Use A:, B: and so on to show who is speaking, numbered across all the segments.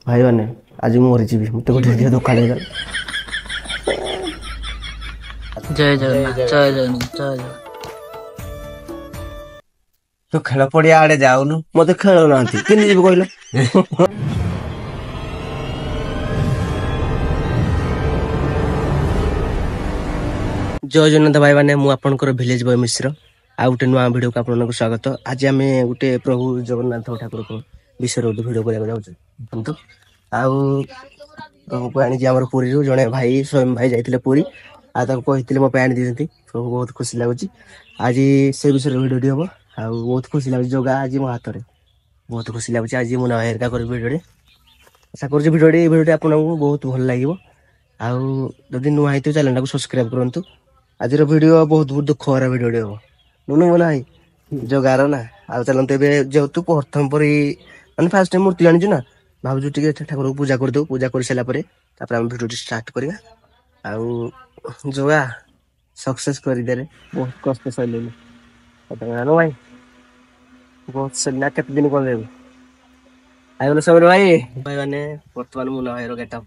A: भाई मैंने आज मरीजी मत गोटे धोखा देगा।
B: जय जगन्नाथ जय जगन्नाथ जय जगन्नाथ।
C: तू खेल पड़िया आड़े जाऊनु
A: मत खेल ना कि जी कहल जय जगन्नाथ भाई मैंने मुझे विलेज बॉय मिश्र आ गोटे नुआ भिडियो को आपको स्वागत। आज आम गोटे प्रभु जगन्नाथ ठाकुर को विषय गोटे भिडियो करते प्रभु को आम पुरी जड़े भाई स्वयं भाई जाते पुरी कहते मो आनी दी प्रभु बहुत खुशी लगुच। आज से विषय भिडियो हम आ बहुत खुशी लगुच जगह आज मो हाथ में बहुत खुशी लगुच। आज मुना हेरिका कर भिडियो आशा कर भिडियो आपको बहुत भल लगे। आदि नुआ है चैनल को सब्सक्राइब करूँ। आज भिडियो बहुत बहुत दुख भरा भिडियो हम नुनु बोला भाई जगार ना आ चलते जेहेतु प्रथम पर मैंने फास्ट टाइम मूर्ति आनी ना भावुँ टे ठाकुर को पूजा करदे पूजा कर सारा भिडियो स्टार्ट करवा जगह सक्सेस करदे बहुत कष्ट सैल भाई बहुत सैलना केते दिन कर आईगल सब भाई भाई मैंने बर्तमान मुना भाई गेटअप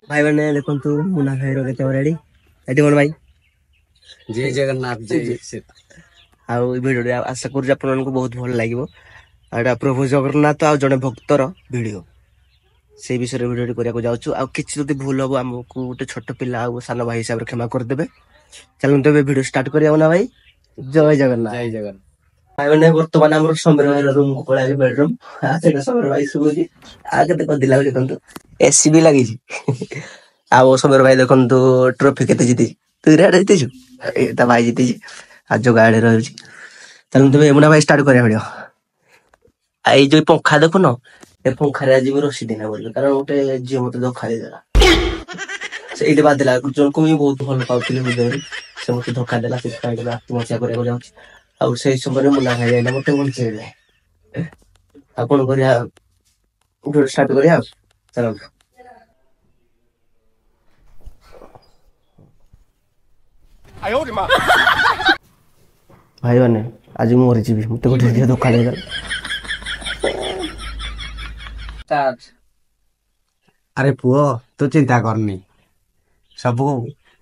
A: भाई मैंने देखो मुना भाई रेडी एटी कौन भाई
C: जय जगन्नाथ जय
A: भिडियो आशा कर बहुत भल लगे। प्रभु जगन्नाथ आ जड़े भक्तर भिडियो से विषय भिडियो करने जाऊँ आ किसी भूल हम आमको गोटे छोट पिला सान भाई हिसाब से क्षमा करदे। चलते भिडियो स्टार्ट करिया ना भाई। जय जगन्नाथ
C: जय जगन्नाथ
A: भाई मैंने बर्तमान आम समीर भाई रूम को पड़ा बेडरूम समीर भाई शुभुची आगे देखते एसी भी लगी आओ समीर भाई देखो ट्रॉफी के जीती तू जीतीचु भाई जीती आज जो गाड़ी रही चलते यमुना भाई स्टार्ट करिया भिडियो। आई जो पंखा देखुन ए पंखार आज भी रसी देना बोल कारण गोटे झील मत धोखा देदेला से बाधिला जन को भी बहुत भल पाऊली हृदय से मत धोखा देला आत्महत्या करने जाऊँ आ समय मुना भाई जाइना मत बंचे कौन कर स्टार्ट कर चल भाई मैंने आज मरीजी मत गोटे धोखा देगा।
C: अरे पुओ तू चिंता करनी सब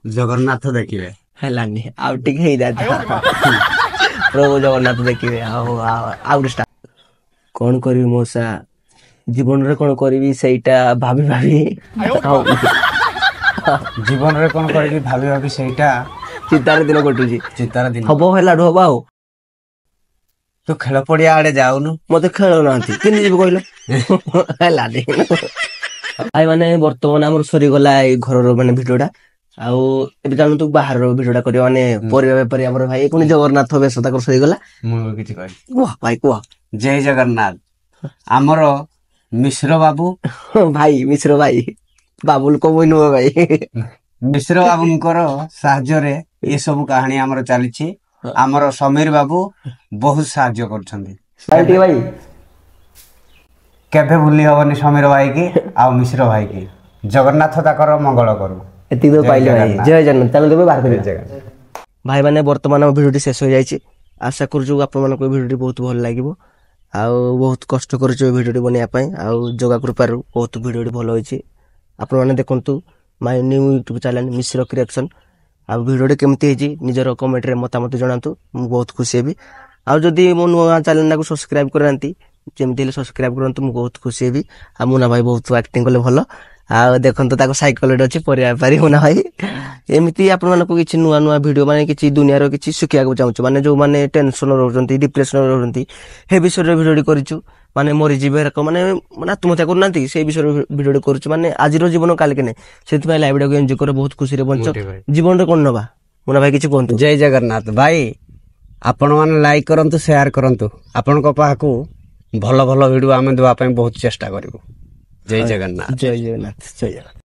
C: जगन्नाथ देखिए
A: हेलानी आउ टिक हे जाता प्रभु जगन्नाथ देखिए कौन करी मौसा जीवन रे कौन करी सेटा भाभी भाभी
C: जीवन रे कौन करी भाभी भाभी सेटा
A: चिंतार दिन कटुची
C: चिंतार दिन
A: हम हेलाडू हम आउ
C: तू खेल पड़िया आड़े जाऊनु
A: मत खेल ना कि जी कहल हेलानी भाई मैंने बर्तमान आम सरीगला घर माने भिडियोटा आउ जानू तू बाहर भिडियोटा कर माने परिवा बेपारी आम भाई पुणी जगन्नाथ बेश तक सरीगला भाई कह
C: जय जगन्नाथ आमर मिश्र बाबू
A: भाई मिश्र भाई बाबुल को मुई नुह भाई
C: मिश्र बाबूंकर साहाय्य ये सब कहानी आमर चली आमर समीर बाबू बहुत साहाय्य कर
A: भाई
C: केभे भूली हबनी समीर भाई की आ मिश्र भाई की जगन्नाथ ताकर मंगल करू
A: एति तो पाइले भाई जय जगन्नाथ चलो देबे बाहर कर भाई माने वर्तमान भिडियो शेष हो जाइए। आशा करूँ आप भिडियो बहुत भल लगे आ बहुत कष्ट कर भिडियो बनवाई आ जगह कृपार बहुत भिडियो भल होती आपने देखु my new YouTube channel Mishra creation आ भिडियो केमती निजर कमेंट मतामत जनातु बहुत खुशी हेबी आ जदि मो नुआ चैनल को सब्सक्राइब करनांती जमी सब्सक्राइब करते मुझे बहुत खुशी हेबी आ मुना भाई बहुत एक्टिंग कले भल आ देखो साइकेल अच्छे पारी मुना भाई एमती आपको किसी नुआ नुआ भिडियो माने किसी दुनिया किसी शिखा चाहूँ माने जो माने टेंशन रोचंती डिप्रेशन रोचंती हे विषय भिडियो करूँ माने मरीजी माने आत्महत्या करना से विषय भिडियो करूँ माने आज जीवन काल के नहीं लाइव को एंजॉय कर बहुत खुशी बंच जीवन में कौन नवा मुना भाई किसी कहतु।
C: जय जगन्नाथ भाई आपण मैंने लाइक करंतु शेयर करंतु आपण को पाखु भल भल भिडियो आम देवाई बहुत चेष्टा करूँ। जय जगन्नाथ
A: जय जगन्नाथ जय जगन्नाथ।